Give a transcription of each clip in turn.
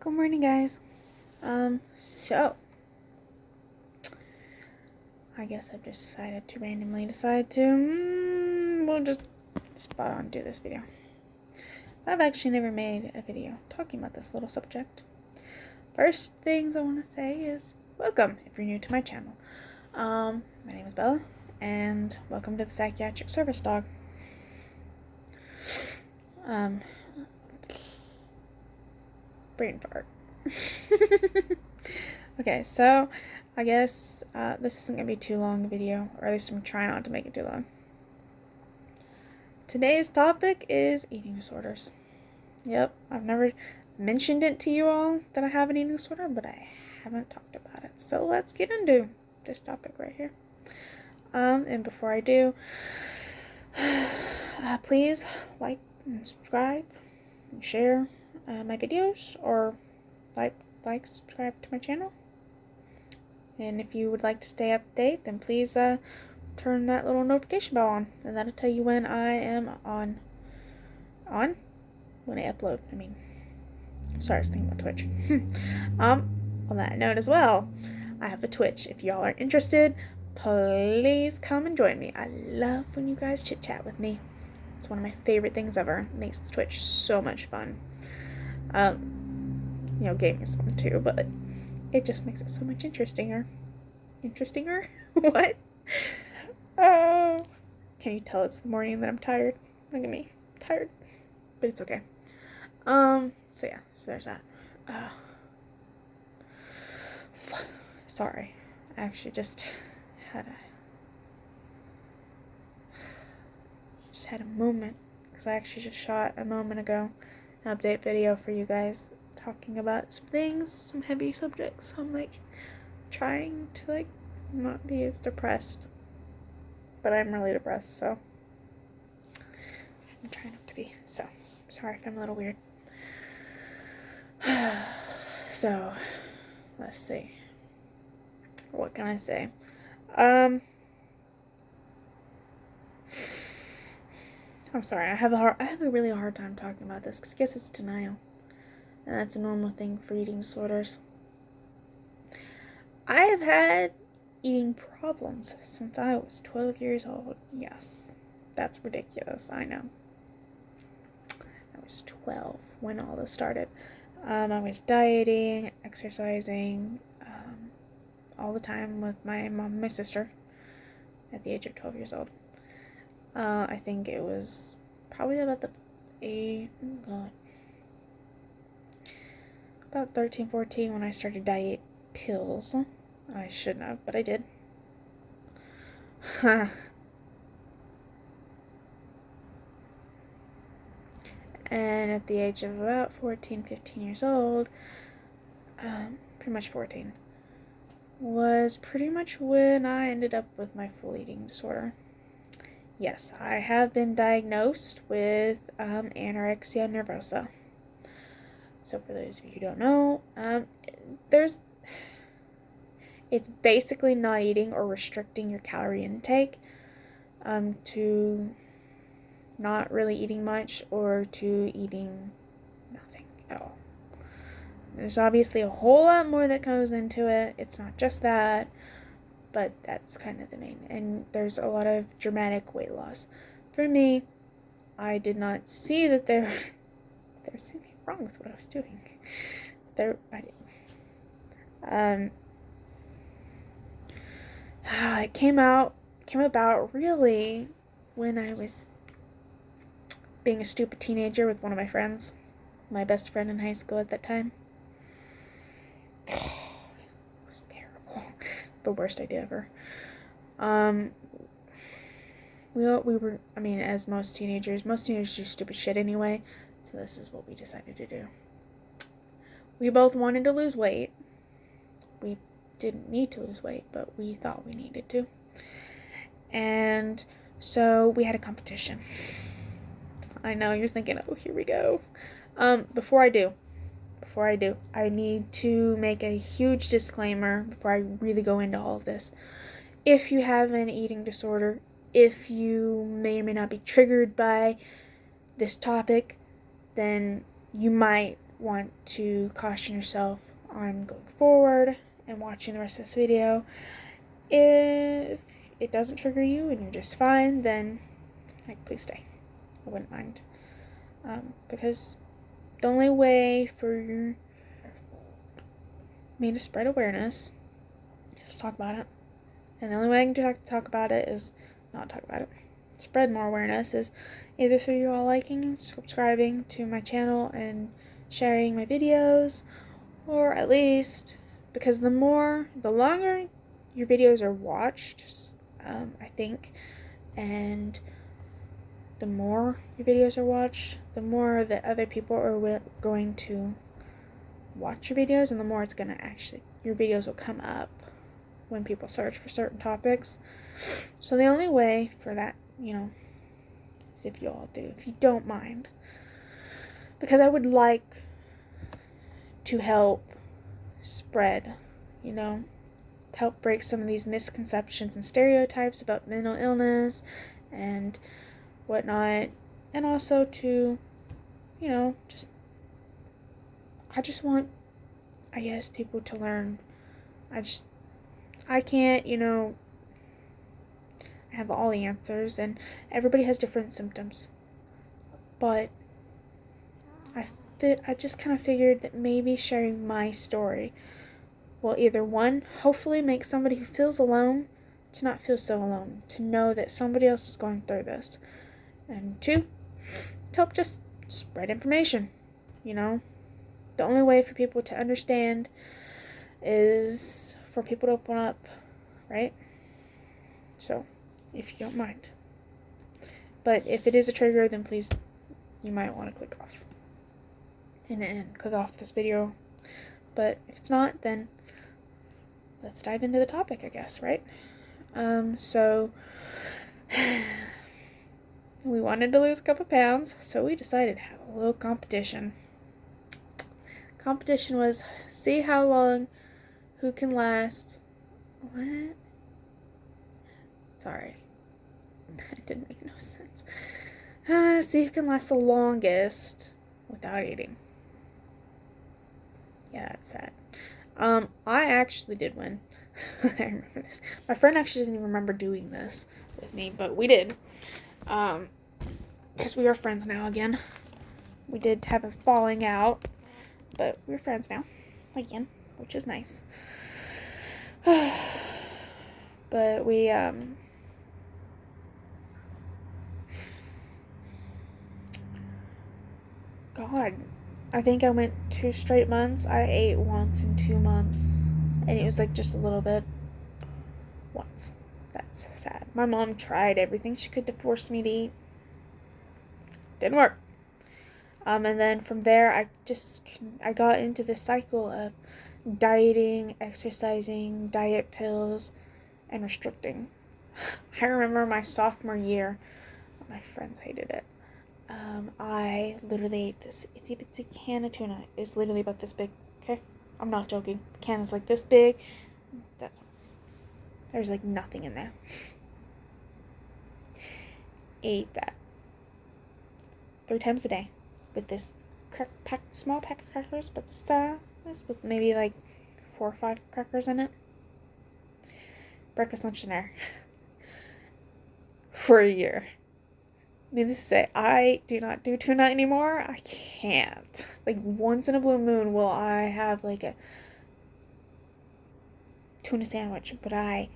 Good morning, guys. So I guess I've just randomly decide to, we'll just spot on do this video. I've actually never made a video talking about this little subject. First things I want to say is welcome if you're new to my channel. My name is Bella, and welcome to the Psychiatric Service Dog. Brain fart. Okay, so I guess this isn't going to be too long a video, or at least I'm trying not to make it too long. Today's topic is eating disorders. Yep, I've never mentioned it to you all that I have an eating disorder, but I haven't talked about it. So let's get into this topic right here. And before I do, please like and subscribe and share my videos, or subscribe to my channel. And if you would like to stay up to date, then please turn that little notification bell on, and that'll tell you when I am on when I upload. Sorry, I was thinking about Twitch. On that note as well, I have a Twitch. If y'all are interested, please come and join me. I love when you guys chit chat with me. It's one of my favorite things ever. It makes Twitch so much fun. Gaming is fun too, but it just makes it so much interestinger. What? Oh, can you tell it's the morning that I'm tired? Look at me, I'm tired, but it's okay. So there's that. Sorry, I actually just had a moment, because I actually just shot a moment ago an update video for you guys talking about some things, some heavy subjects. So I'm trying to not be as depressed, but I'm really depressed, so I'm trying not to be. So sorry if I'm a little weird. So let's see, what can I say? I'm sorry, I have a really hard time talking about this, because I guess it's denial. And that's a normal thing for eating disorders. I have had eating problems since I was 12 years old. Yes, that's ridiculous, I know. I was 12 when all this started. I was dieting, exercising, all the time with my mom and my sister at the age of 12 years old. I think it was probably about about 13, 14 when I started diet pills. I shouldn't have, but I did. And at the age of about 14, 15 years old, pretty much 14, was pretty much when I ended up with my full eating disorder. Yes, I have been diagnosed with Anorexia Nervosa. So for those of you who don't know, it's basically not eating or restricting your calorie intake, to not really eating much, or to eating nothing at all. There's obviously a whole lot more that goes into it. It's not just that, but that's kind of the main. And there's a lot of dramatic weight loss. For me, I did not see that there's anything wrong with what I was doing. It came about really when I was being a stupid teenager with one of my friends, my best friend in high school at that time. It was terrible. The worst idea ever. We were, as most teenagers do stupid shit anyway, so this is what we decided to do. We both wanted to lose weight. We didn't need to lose weight, but we thought we needed to. And so we had a competition. I know you're thinking, oh, here we go. Before I do, I need to make a huge disclaimer before I really go into all of this. If you have an eating disorder, if you may or may not be triggered by this topic, then you might want to caution yourself on going forward and watching the rest of this video. If it doesn't trigger you and you're just fine, then please stay. I wouldn't mind. Because the only way for me to spread awareness is to talk about it. And the only way I can talk about it is not talk about it. Spread more awareness is either through you all liking, subscribing to my channel, and sharing my videos, or at least, because the longer your videos are watched, I think, and the more your videos are watched, the more that other people are going to watch your videos, and the more it's gonna your videos will come up when people search for certain topics. So the only way for that, is if you all do, if you don't mind, because I would like to help spread, to help break some of these misconceptions and stereotypes about mental illness and whatnot, and also to, I just want, people to learn. I can't, have all the answers, and everybody has different symptoms, but I just kind of figured that maybe sharing my story will either, one, hopefully make somebody who feels alone to not feel so alone, to know that somebody else is going through this, and two, to help just spread information. The only way for people to understand is for people to open up, right? So, if you don't mind. But if it is a trigger, then please, you might want to click off. And click off this video. But if it's not, then let's dive into the topic, I guess, right? So, we wanted to lose a couple pounds, so we decided to have a little competition. Competition was see how long, who can last. What? Sorry. That didn't make no sense. See who can last the longest without eating. Yeah, that's sad. I actually did win. I remember this. My friend actually doesn't even remember doing this with me, but we did. Because we are friends now again. We did have a falling out, but we're friends now again, which is nice. But we, God, I think I went 2 straight months. I ate once in 2 months, and it was like just a little bit. Once. That's sad. My mom tried everything she could to force me to eat. Didn't work. And then from there, I got into this cycle of dieting, exercising, diet pills, and restricting. I remember my sophomore year, my friends hated it. I literally ate this itsy bitsy can of tuna. It's literally about this big, okay? I'm not joking. The can is like this big. There's like nothing in there. Ate that 3 times a day with this small pack of crackers, but the size with maybe like 4 or 5 crackers in it. Breakfast, lunch, dinner. For a year. Needless to say, I do not do tuna anymore. I can't. Like, once in a blue moon will I have like a tuna sandwich, but I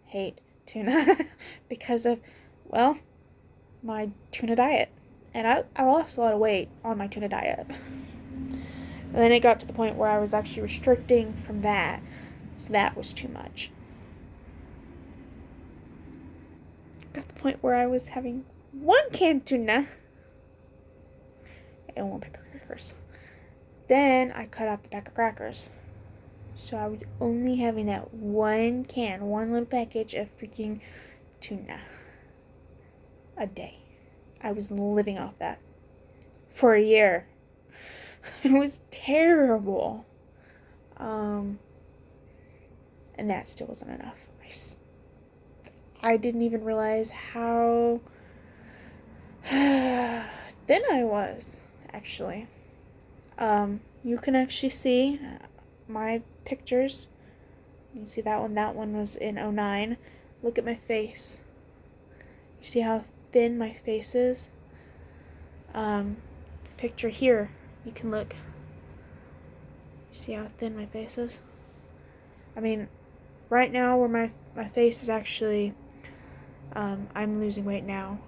hate tuna because of, well, my tuna diet. And I lost a lot of weight on my tuna diet. And then it got to the point where I was actually restricting from that. So that was too much. Got to the point where I was having 1 can tuna and 1 pack of crackers. Then I cut out the pack of crackers. So I was only having that 1 can, 1 little package of freaking tuna a day. I was living off that for a year. It was terrible. And that still wasn't enough. I didn't even realize how thin I was, actually. You can actually see my pictures. You see that one? That one was in '09. Look at my face. You see how thin my face is? The picture here, you can look. You see how thin my face is? I mean, right now where my face is actually, I'm losing weight now.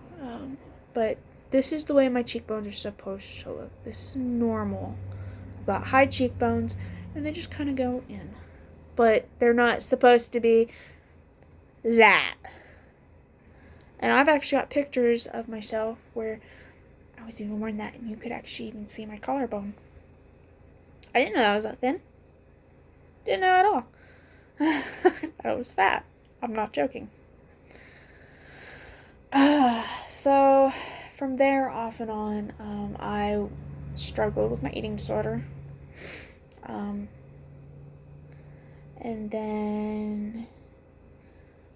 But this is the way my cheekbones are supposed to look. This is normal. I've got high cheekbones, and they just kind of go in. But they're not supposed to be that. And I've actually got pictures of myself where I was even wearing that, and you could actually even see my collarbone. I didn't know I was that thin. Didn't know at all. I thought I was fat. I'm not joking. So from there off and on, I struggled with my eating disorder. And then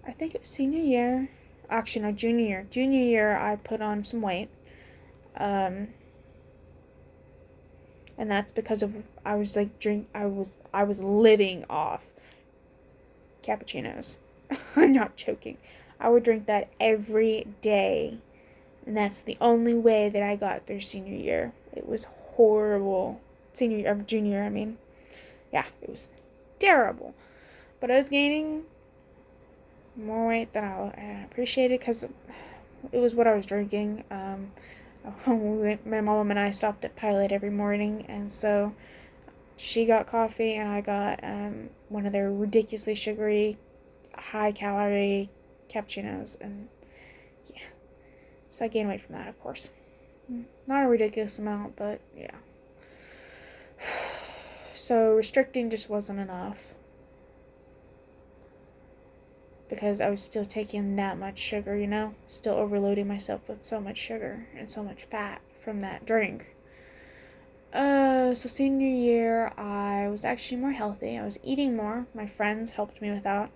I think it was senior year. Actually, no, junior year. Junior year, I put on some weight. And that's because of I was living off cappuccinos. I'm not joking. I would drink that every day. And that's the only way that I got through senior year. It was horrible. Junior year, I mean. Yeah, it was terrible. But I was gaining more weight than I appreciated because it was what I was drinking. My mom and I stopped at Pilot every morning, and so she got coffee and I got one of their ridiculously sugary, high-calorie cappuccinos, and yeah. So I gained weight from that, of course. Not a ridiculous amount, but yeah. So restricting just wasn't enough because I was still taking that much sugar, you know? Still overloading myself with so much sugar and so much fat from that drink. So senior year, I was actually more healthy. I was eating more. My friends helped me with that.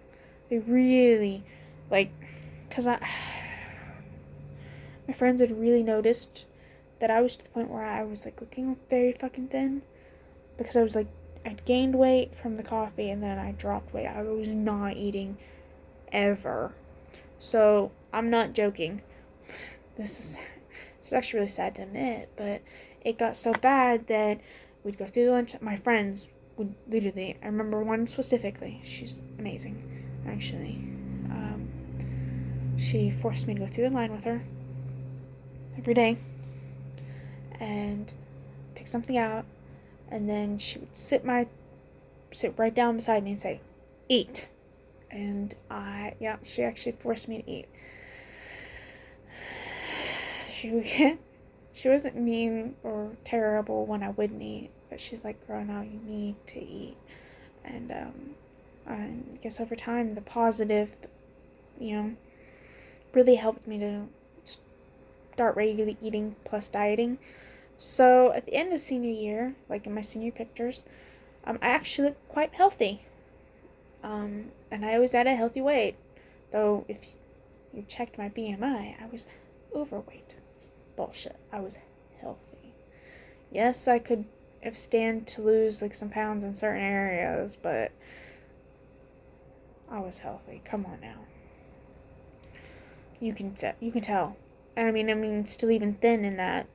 They really, because my friends had really noticed that I was to the point where I was, looking very fucking thin. Because I was, I'd gained weight from the coffee, and then I dropped weight. I was not eating ever. So, I'm not joking. This is actually really sad to admit, but it got so bad that we'd go through the lunch. My friends would literally, I remember one specifically. She's amazing, actually. She forced me to go through the line with her every day and pick something out, and then she would sit right down beside me and say, "Eat." And she actually forced me to eat. She wasn't mean or terrible when I wouldn't eat, but she's like, "Girl, now you need to eat." And I guess over time, the positive, really helped me to start regularly eating plus dieting. So at the end of senior year, in my senior pictures, I actually looked quite healthy. And I was at a healthy weight. Though if you checked my BMI, I was overweight. Bullshit. I was healthy. Yes, I could have stand to lose some pounds in certain areas, but I was healthy. Come on now. You can tell. I mean, still even thin in that.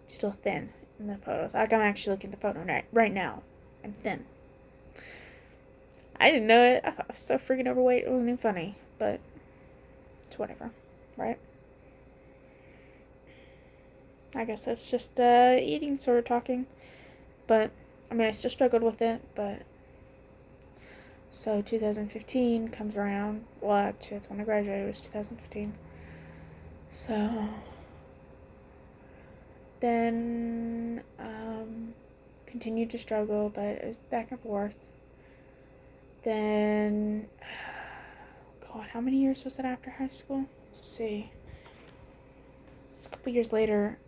Still thin in the photos. I'm actually looking at the photo right now. I'm thin. I didn't know it. I thought I was so freaking overweight. It wasn't even funny. But it's whatever. Right? I guess that's just eating sort of talking. But, I still struggled with it. But, so 2015 comes around. Well, actually, that's when I graduated. It was 2015. So, then, continued to struggle, but it was back and forth. Then, God, how many years was it after high school? Let's see. It's a couple years later,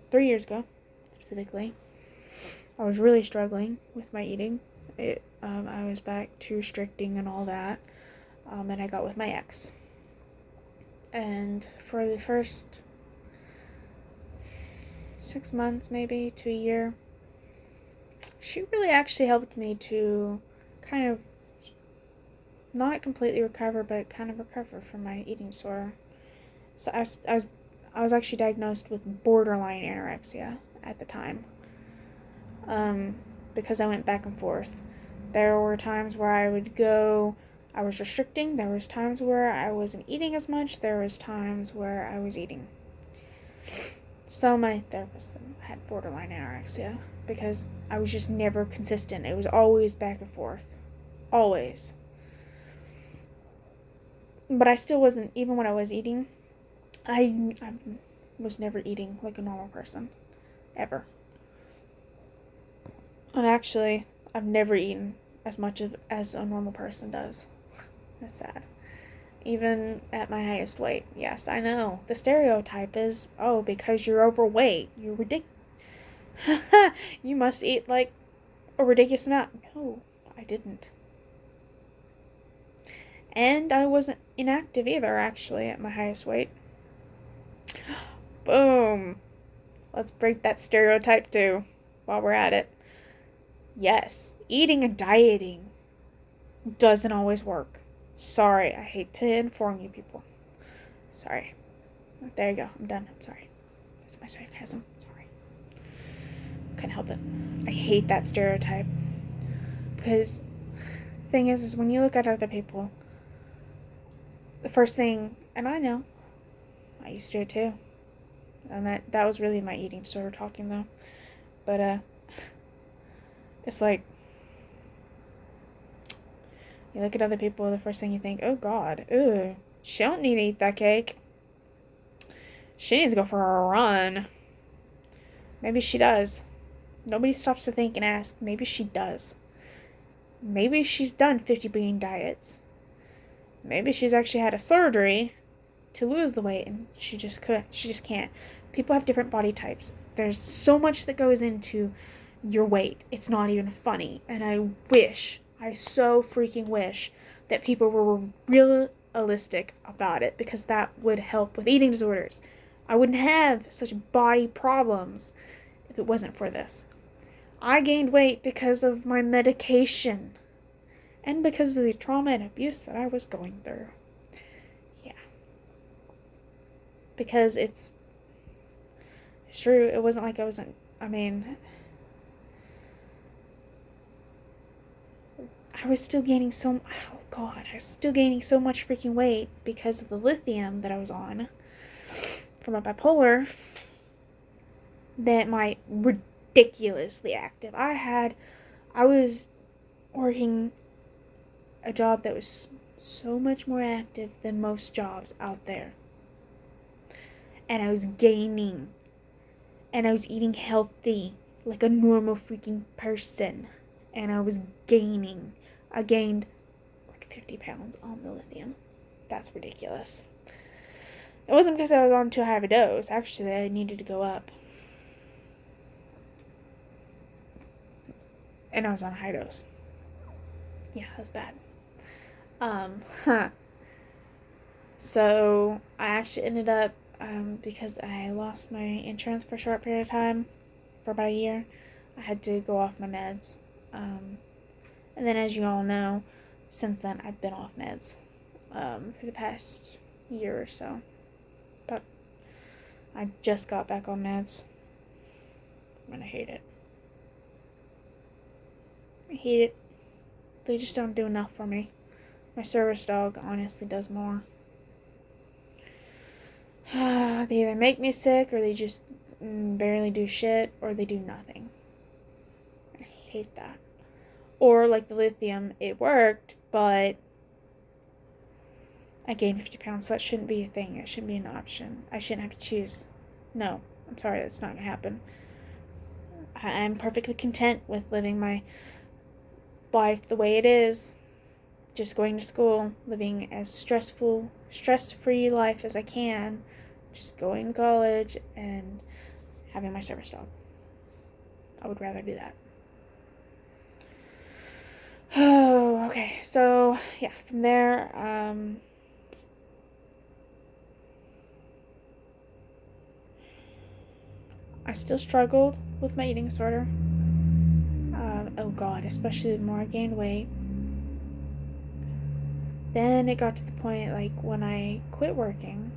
3 years ago, specifically. I was really struggling with my eating. I was back to restricting and all that. And I got with my ex. And for the first 6 months maybe to a year. She really actually helped me to kind of not completely recover, but kind of recover from my eating disorder. So I was actually diagnosed with borderline anorexia at the time, because I went back and forth. There were times where I was restricting. There was times where I wasn't eating as much. There was times where I was eating. So my therapist had borderline anorexia because I was just never consistent. It was always back and forth. Always. But I still wasn't, even when I was eating, I was never eating like a normal person. Ever. And actually, I've never eaten as much as a normal person does. That's sad. Even at my highest weight. Yes, I know. The stereotype is, oh, because you're overweight, you're ridiculous. You must eat like a ridiculous amount. No, I didn't. And I wasn't inactive either, actually, at my highest weight. Boom. Let's break that stereotype too, while we're at it. Yes, eating and dieting doesn't always work. Sorry, I hate to inform you people. Sorry. There you go, I'm done. I'm sorry. That's my sarcasm. Sorry. Couldn't help it. I hate that stereotype. Because the thing is when you look at other people, the first thing, and I know, I used to do it too. And that was really my eating disorder talking though. But, it's like, you look at other people, the first thing you think, oh God, ooh, she don't need to eat that cake. She needs to go for a run. Maybe she does. Nobody stops to think and ask, maybe she does. Maybe she's done 50 billion diets. Maybe she's actually had a surgery to lose the weight and she just can't. People have different body types. There's so much that goes into your weight. It's not even funny. And I so freaking wish that people were realistic about it, because that would help with eating disorders. I wouldn't have such body problems if it wasn't for this. I gained weight because of my medication and because of the trauma and abuse that I was going through. Yeah. Because it's true. It wasn't like I wasn't, I was still gaining so much freaking weight because of the lithium that I was on from a bipolar that my ridiculously active. I was working a job that was so much more active than most jobs out there. And I was gaining. And I was eating healthy like a normal freaking person. And I was gaining. I gained like 50 pounds on the lithium. That's ridiculous. It wasn't because I was on too high of a dose. Actually, I needed to go up. And I was on a high dose. Yeah, that's bad. So, I actually ended up, because I lost my insurance for a short period of time, for about a year, I had to go off my meds. And then, as you all know, since then, I've been off meds, for the past year or so. But I just got back on meds, and I hate it. I hate it. They just don't do enough for me. My service dog honestly does more. They either make me sick, or they just barely do shit, or they do nothing. I hate that. Or like the lithium, it worked, but I gained 50 pounds, so that shouldn't be a thing. It shouldn't be an option. I shouldn't have to choose. No, I'm sorry, that's not going to happen. I'm perfectly content with living my life the way it is. Just going to school, living as stress-free life as I can. Just going to college and having my service dog. I would rather do that. Oh, okay. So, yeah, from there, I still struggled with my eating disorder. Oh God, especially the more I gained weight. Then it got to the point, like, when I quit working,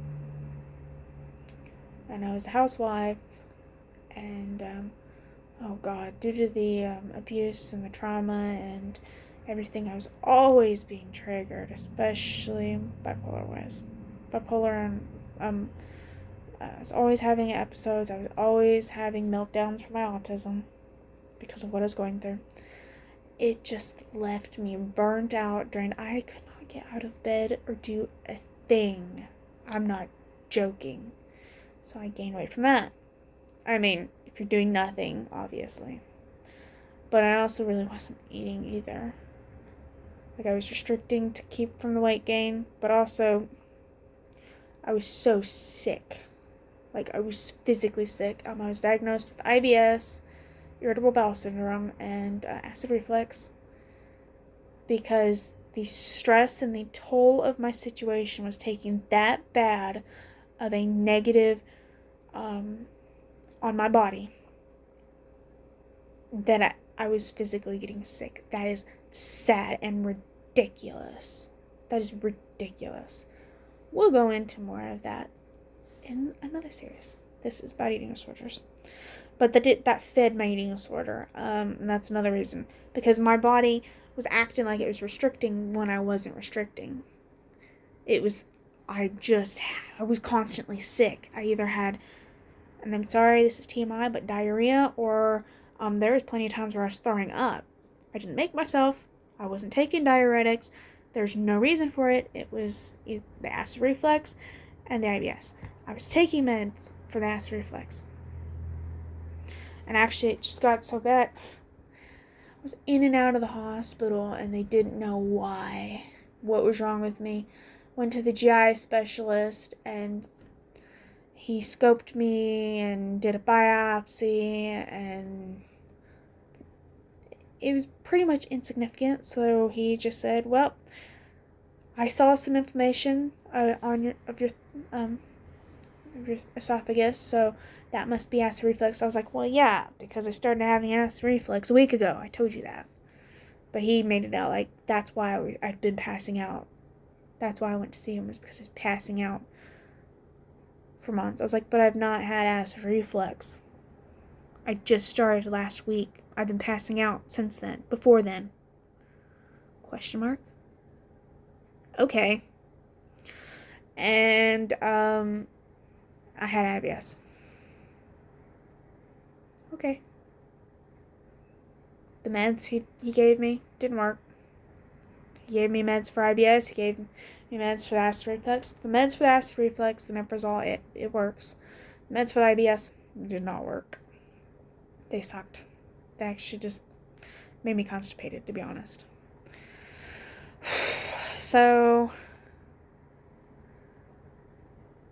and I was a housewife, and, oh God, due to the abuse and the trauma and everything, I was always being triggered, especially bipolar-wise. Bipolar, and, I was always having episodes, I was always having meltdowns from my autism because of what I was going through. It just left me burnt out, drained. I could not get out of bed or do a thing. I'm not joking. So I gained weight from that. I mean, if you're doing nothing, obviously. But I also really wasn't eating either. Like, I was restricting to keep from the weight gain, but also I was so sick. Like, I was physically sick. I was diagnosed with IBS, irritable bowel syndrome, and acid reflux, because the stress and the toll of my situation was taking that bad of a negative on my body that I was physically getting sick. That is sad and ridiculous. That is ridiculous. We'll go into more of that in another series. This is about eating disorders. But that fed my eating disorder. And that's another reason. Because my body was acting like it was restricting when I wasn't restricting. I was constantly sick. I either had, and I'm sorry, this is TMI, but diarrhea, or there was plenty of times where I was throwing up. I didn't make myself. I wasn't taking diuretics. There's no reason for it. It was the acid reflux and the IBS. I was taking meds for the acid reflux. And actually, it just got so bad. I was in and out of the hospital, and they didn't know why. What was wrong with me? Went to the GI specialist, and he scoped me and did a biopsy, and it was pretty much insignificant. So he just said, well, I saw some inflammation of your esophagus, so that must be acid reflux. I was like, well, yeah, because I started having acid reflux a week ago. I told you that. But he made it out like that's why I'd been passing out. That's why I went to see him, was because I was passing out for months. I was like, but I've not had acid reflux. I just started last week. I've been passing out since then. Before then. Question mark? Okay. And, I had IBS. Okay. The meds he gave me didn't work. He gave me meds for IBS. He gave me meds for the acid reflux. The meds for the acid reflux, the omeprazole, it works. The meds for the IBS did not work. They sucked. They actually just made me constipated, to be honest. So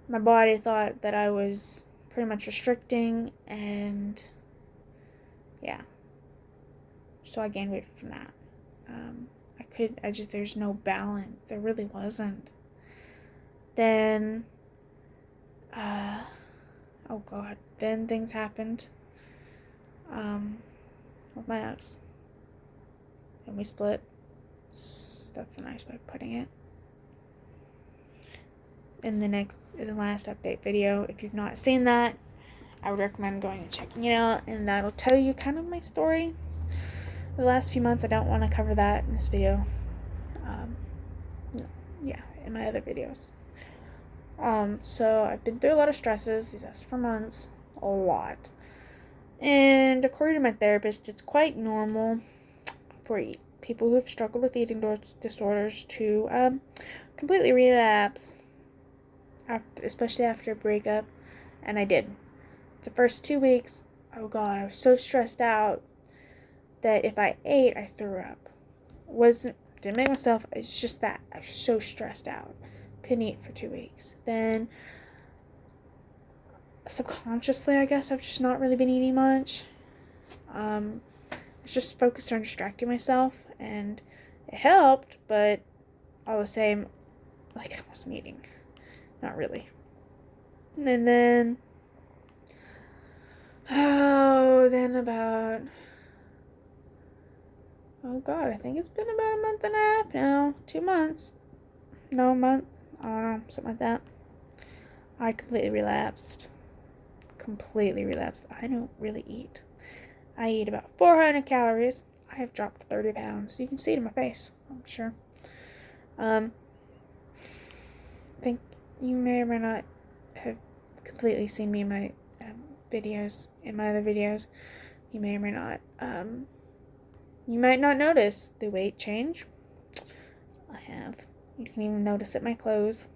my body thought that I was pretty much restricting, and yeah. So I gained weight from that. There's no balance. There really wasn't. Then, oh God, then things happened, with my ex. And we split. That's a nice way of putting it. In the last update video, if you've not seen that, I would recommend going and checking it out, and that'll tell you kind of my story. The last few months, I don't want to cover that in this video. In my other videos. So I've been through a lot of stresses these last 4 months, a lot. And according to my therapist, it's quite normal for people who have struggled with eating disorders to completely relapse, especially after a breakup, and I did. The first 2 weeks, oh God, I was so stressed out that if I ate, I threw up. Didn't make myself, it's just that I was so stressed out. Couldn't eat for 2 weeks. Then, subconsciously, I guess, I've just not really been eating much. I was just focused on distracting myself, and it helped, but all the same, like, I wasn't eating. Not really. And then, Oh, then oh God, I think it's been about a month and a half now. 2 months. No, a month. I don't know, something like that. I completely relapsed. I don't really eat. I eat about 400 calories. I have dropped 30 pounds. You can see it in my face, I'm sure. I think you may or may not have completely seen me in my videos, in my other videos. You may or may not. You might not notice the weight change. I have. You can even notice it in my clothes.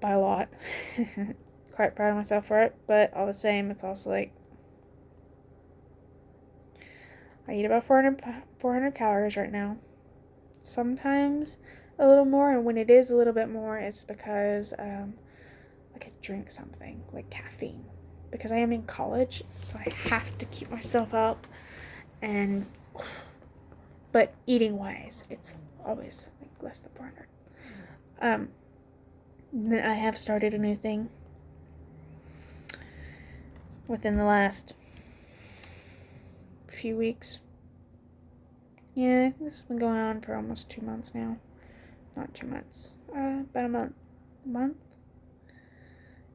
By a lot. Quite proud of myself for it, but all the same, it's also like I eat about 400 calories right now. Sometimes a little more, and when it is a little bit more, it's because like I drink something like caffeine, because I am in college, so I have to keep myself up. And but eating wise, it's always like less than 400. Then I have started a new thing within the last few weeks. Yeah, this has been going on for almost 2 months now. Not 2 months. About a month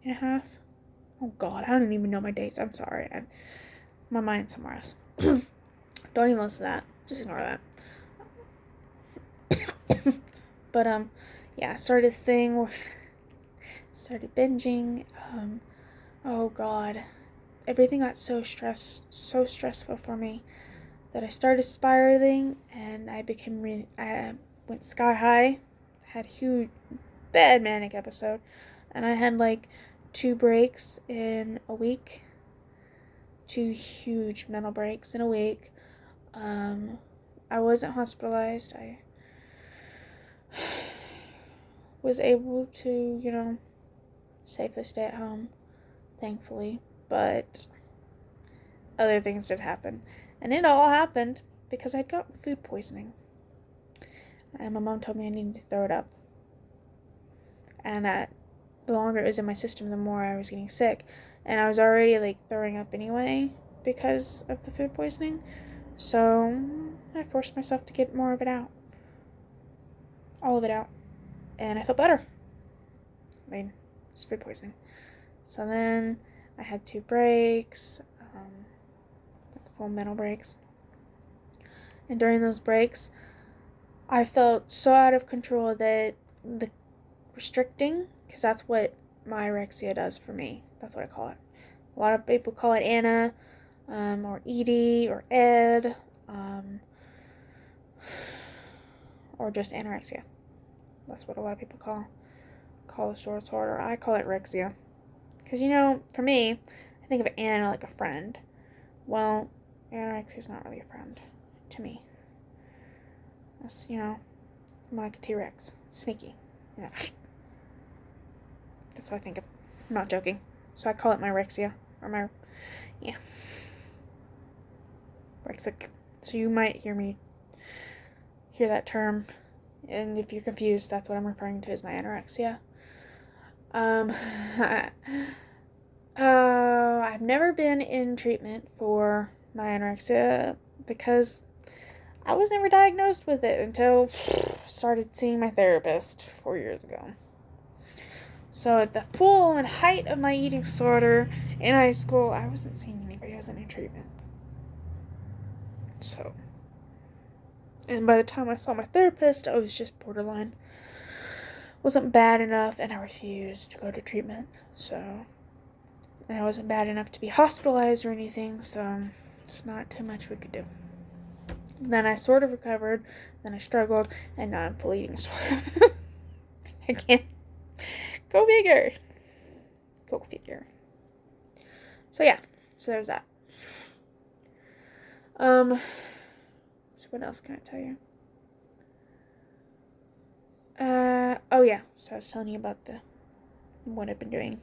and a half. Oh God, I don't even know my dates. I'm sorry. My mind's somewhere else. Don't even listen to that. Just ignore that. But yeah, I started this thing where started binging. Oh God, everything got so stressful for me that I started spiraling, and I went sky high. Had a huge, bad manic episode, and I had like 2 breaks in a week. 2 huge mental breaks in a week. I wasn't hospitalized. I was able to, safely stay at home, thankfully, but other things did happen. And it all happened because I'd gotten food poisoning. And my mom told me I needed to throw it up. And that the longer it was in my system, the more I was getting sick. And I was already like throwing up anyway because of the food poisoning. So I forced myself to get more of it out. All of it out. And I felt better. I mean, it's food poisoning. So then I had 2 breaks, full mental breaks. And during those breaks, I felt so out of control that the restricting, because that's what my anorexia does for me. That's what I call it. A lot of people call it Anna, or Edie, or Ed, or just anorexia. That's what a lot of people call the short order. I call it rexia. Because, for me, I think of Anna like a friend. Well, anorexia is not really a friend to me. It's, I'm like a T-Rex. Sneaky. Yeah. That's what I think of. I'm not joking. So I call it my rexia. Or rexic. So you might hear that term. And if you're confused, that's what I'm referring to as my anorexia. I've never been in treatment for my anorexia because I was never diagnosed with it until I started seeing my therapist 4 years ago. So at the full and height of my eating disorder in high school, I wasn't seeing anybody who was in treatment. So, and by the time I saw my therapist, I was just borderline. Wasn't bad enough, and I refused to go to treatment. So, and I wasn't bad enough to be hospitalized or anything, so there's not too much we could do. Then I sort of recovered, then I struggled, and now I'm full eating disorder. I can't. Go figure. Go figure. So yeah, so there's that. So what else can I tell you? Oh yeah, so I was telling you about what I've been doing.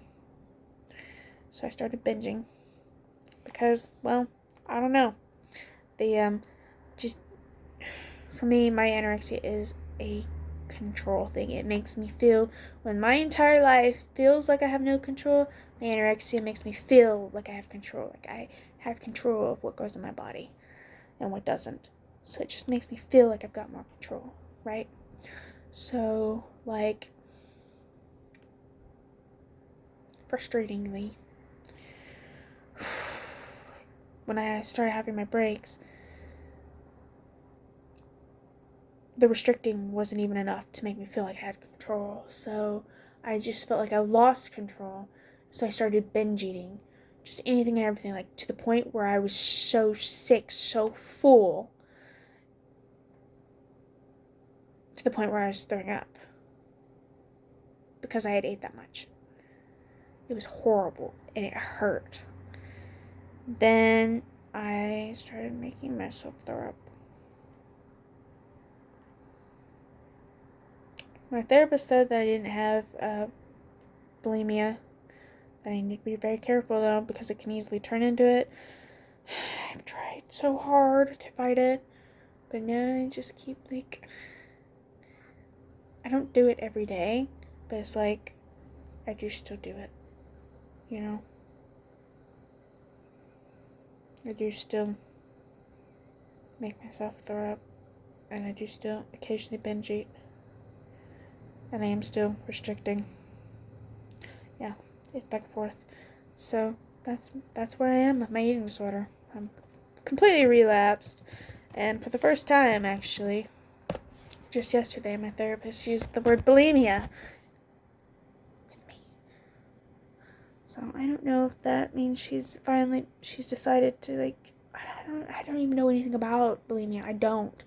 So I started binging because, well, I don't know. Just for me, my anorexia is a control thing. It makes me feel, when my entire life feels like I have no control, my anorexia makes me feel like I have control. Like I have control of what goes in my body and what doesn't. So it just makes me feel like I've got more control, right? So, like, frustratingly, when I started having my breaks, the restricting wasn't even enough to make me feel like I had control. So I just felt like I lost control. So I started binge eating. Just anything and everything, like to the point where I was so sick, so full, to the point where I was throwing up because I had ate that much. It was horrible and it hurt. Then I started making myself throw up. My therapist said that I didn't have bulimia. That I need to be very careful though, because it can easily turn into it. I've tried so hard to fight it, but no, I just keep like, I don't do it every day, but it's like, I do still do it, you know? I do still make myself throw up, and I do still occasionally binge eat, and I am still restricting. Yeah, it's back and forth. So that's where I am with my eating disorder. I'm completely relapsed, and for the first time, actually, just yesterday, my therapist used the word bulimia with me. So I don't know if that means she's decided to, like, I don't even know anything about bulimia. I don't.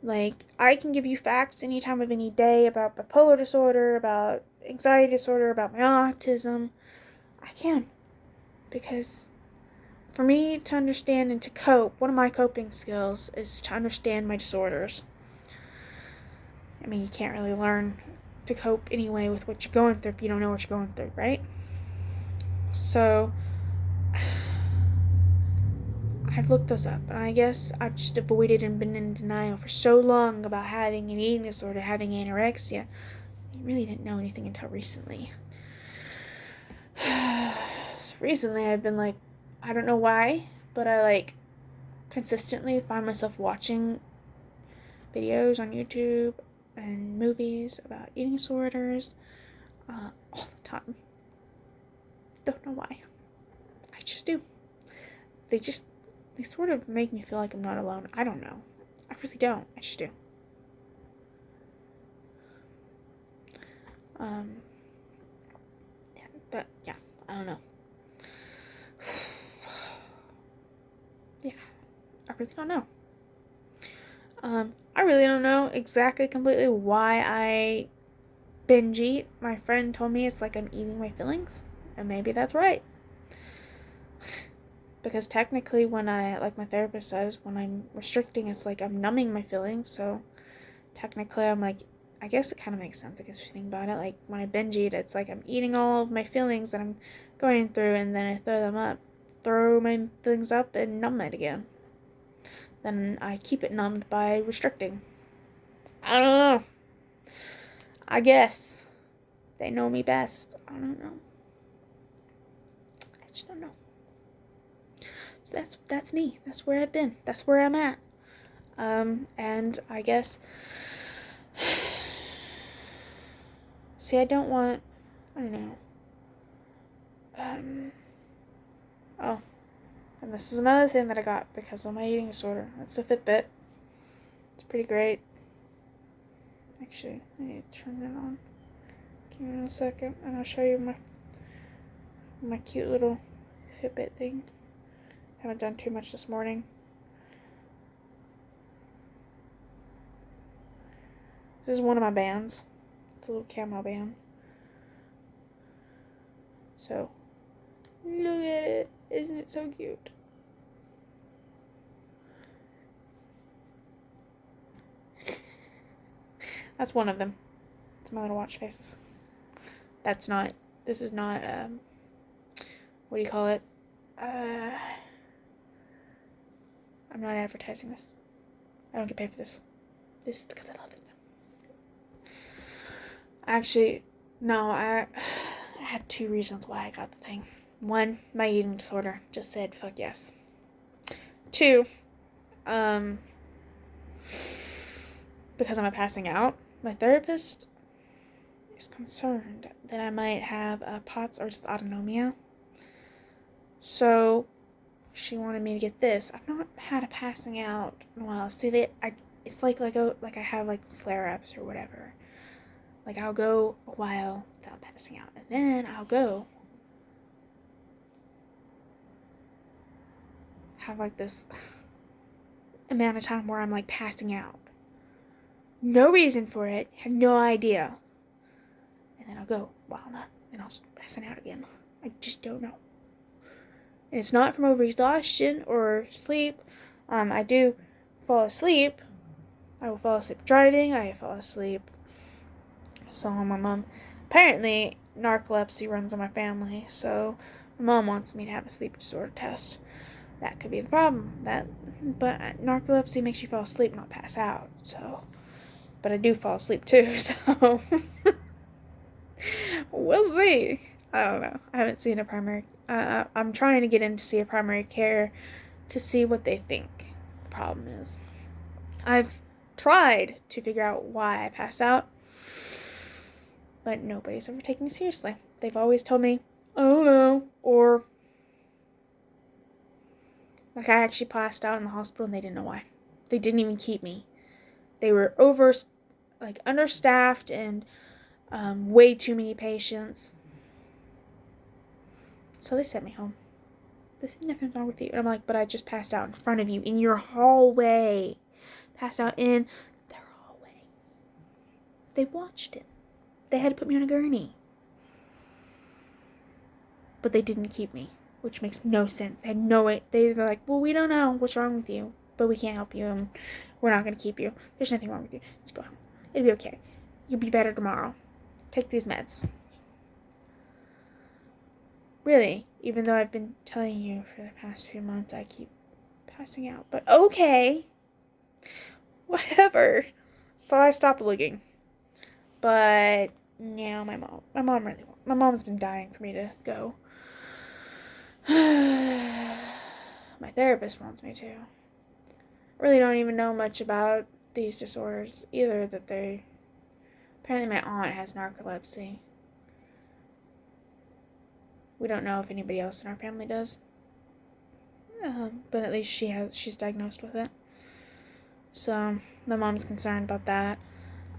Like, I can give you facts any time of any day about bipolar disorder, about anxiety disorder, about my autism. I can. Because for me to understand and to cope, one of my coping skills is to understand my disorders. I mean, you can't really learn to cope anyway with what you're going through if you don't know what you're going through, right? So I've looked those up, and I guess I've just avoided and been in denial for so long about having an eating disorder, having anorexia. I really didn't know anything until recently. Recently, I've been like, I don't know why, but I like consistently find myself watching videos on YouTube and movies about eating disorders all the time. Don't know why. I just do. They sort of make me feel like I'm not alone. I don't know. I really don't. I just do. Yeah, but yeah, I don't know. Yeah, I really don't know. I really don't know exactly completely why I binge eat. My friend told me it's like I'm eating my feelings, and maybe that's right. Because technically when like my therapist says, when I'm restricting, it's like I'm numbing my feelings, so technically I'm like, I guess it kind of makes sense, I guess, if you think about it. Like, when I binge eat, it's like I'm eating all of my feelings that I'm going through, and then I throw my feelings up and numb it again. Then I keep it numbed by restricting. I don't know. I guess they know me best. I don't know. I just don't know. So that's me. That's where I've been. That's where I'm at. And I guess, see, I don't know. Oh, and this is another thing that I got because of my eating disorder. It's a Fitbit. It's pretty great. Actually, I need to turn it on. Give me a second, and I'll show you my cute little Fitbit thing. Haven't done too much this morning. This is one of my bands. It's a little camo band. So, look at it. Isn't it so cute? That's one of them. It's my little watch faces. This is not, what do you call it? I'm not advertising this. I don't get paid for this. This is because I love it. Actually, no, I had 2 reasons why I got the thing. 1, my eating disorder. Just said, fuck yes. 2, because I'm passing out. My therapist is concerned that I might have POTS or dysautonomia. So she wanted me to get this. I've not had a passing out in a while. See, it's like I have like flare-ups or whatever. Like I'll go a while without passing out, and then I'll go have like this amount of time where I'm like passing out. No reason for it. Have no idea. And then I'll go a while not, and I'll start passing out again. I just don't know. And it's not from overexhaustion or sleep. I do fall asleep. I will fall asleep driving. I fall asleep. So my mom, apparently narcolepsy runs in my family. So my mom wants me to have a sleep disorder test. That could be the problem. But narcolepsy makes you fall asleep, not pass out. So, but I do fall asleep too. So we'll see. I don't know. I haven't seen a primary. I'm trying to get in to see a primary care to see what they think the problem is. I've tried to figure out why I pass out, but nobody's ever taken me seriously. They've always told me, I don't know, or like I actually passed out in the hospital and they didn't know why. They didn't even keep me. They were understaffed and way too many patients. So they sent me home. They said, nothing's wrong with you. And I'm like, but I just passed out in front of you in your hallway. Passed out in their hallway. They watched it. They had to put me on a gurney. But they didn't keep me, which makes no sense. They had no way. They're like, well, we don't know what's wrong with you, but we can't help you, and we're not going to keep you. There's nothing wrong with you. Just go home. It'll be okay. You'll be better tomorrow. Take these meds. Really, even though I've been telling you for the past few months, I keep passing out. But okay. Whatever. So I stopped looking. But now my mom's been dying for me to go. My therapist wants me to. I really don't even know much about these disorders either. Apparently my aunt has narcolepsy. We don't know if anybody else in our family does. But at least she's diagnosed with it. So my mom's concerned about that.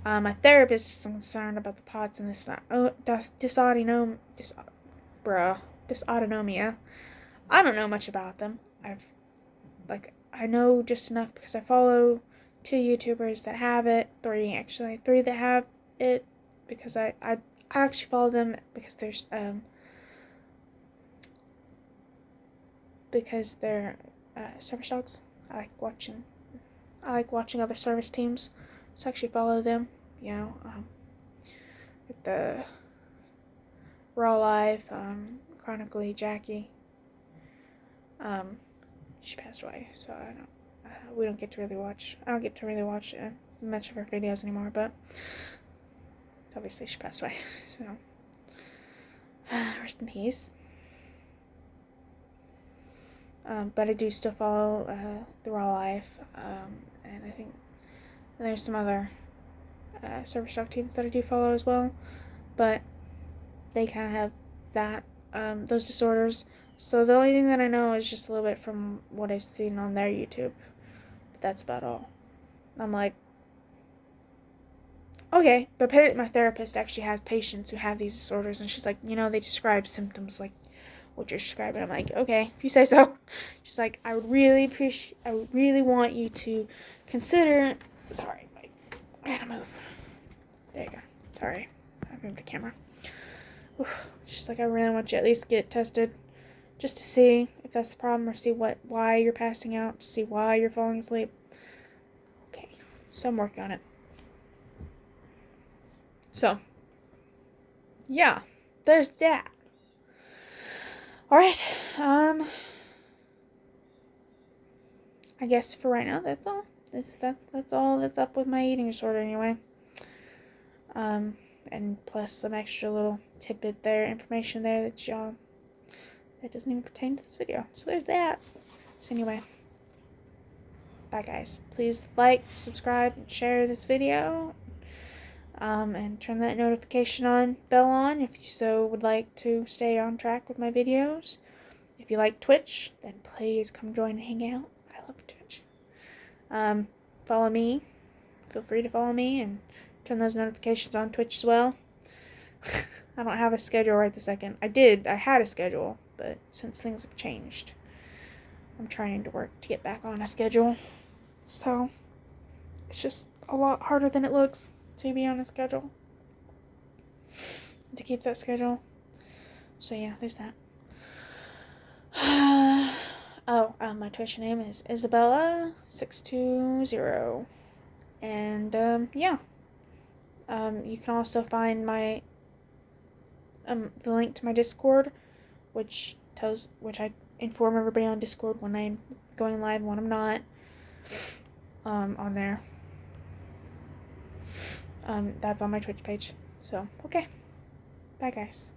My therapist is concerned about the POTS and dysautonomia. I don't know much about them. I know just enough because I follow 2 YouTubers that have it. 3 actually. 3 that have it because I actually follow them because they're service dogs. I like watching other service teams, so I actually follow them. With the Raw Life, Chronically Jackie. She passed away, so we don't get to really watch. I don't get to really watch much of her videos anymore, but obviously she passed away. So rest in peace. But I do still follow the Raw Life, and I think there's some other service dog teams that I do follow as well, but they kind of have those disorders. So the only thing that I know is just a little bit from what I've seen on their YouTube, but that's about all. I'm like, okay, but apparently my therapist actually has patients who have these disorders, and she's like, they describe symptoms like what you're describing. I'm like, okay, if you say so. She's like, I would really want you to consider. Sorry, I had to move. There you go. Sorry, I moved the camera. Oof. She's like, I really want you to at least get tested, just to see if that's the problem, or see why you're passing out, to see why you're falling asleep. Okay, so I'm working on it. So, yeah, there's that. Alright, I guess for right now, that's all. That's all that's up with my eating disorder anyway. and plus some extra little tidbit there, information there that y'all, that doesn't even pertain to this video. So there's that. So anyway, bye guys. Please like, subscribe, and share this video. And turn that notification bell on if you so would like to stay on track with my videos. If you like Twitch, then please come join and hang out. I love Twitch. Follow me. Feel free to follow me and turn those notifications on Twitch as well. I don't have a schedule right this second. I had a schedule, but since things have changed, I'm trying to work to get back on a schedule. So, it's just a lot harder than it looks to be on a schedule, to keep that schedule. So yeah, there's that. My Twitch name is Isabella620, and yeah, you can also find my the link to my Discord, which I inform everybody on Discord when I'm going live and when I'm not, on there. That's on my Twitch page. So, okay. Bye, guys.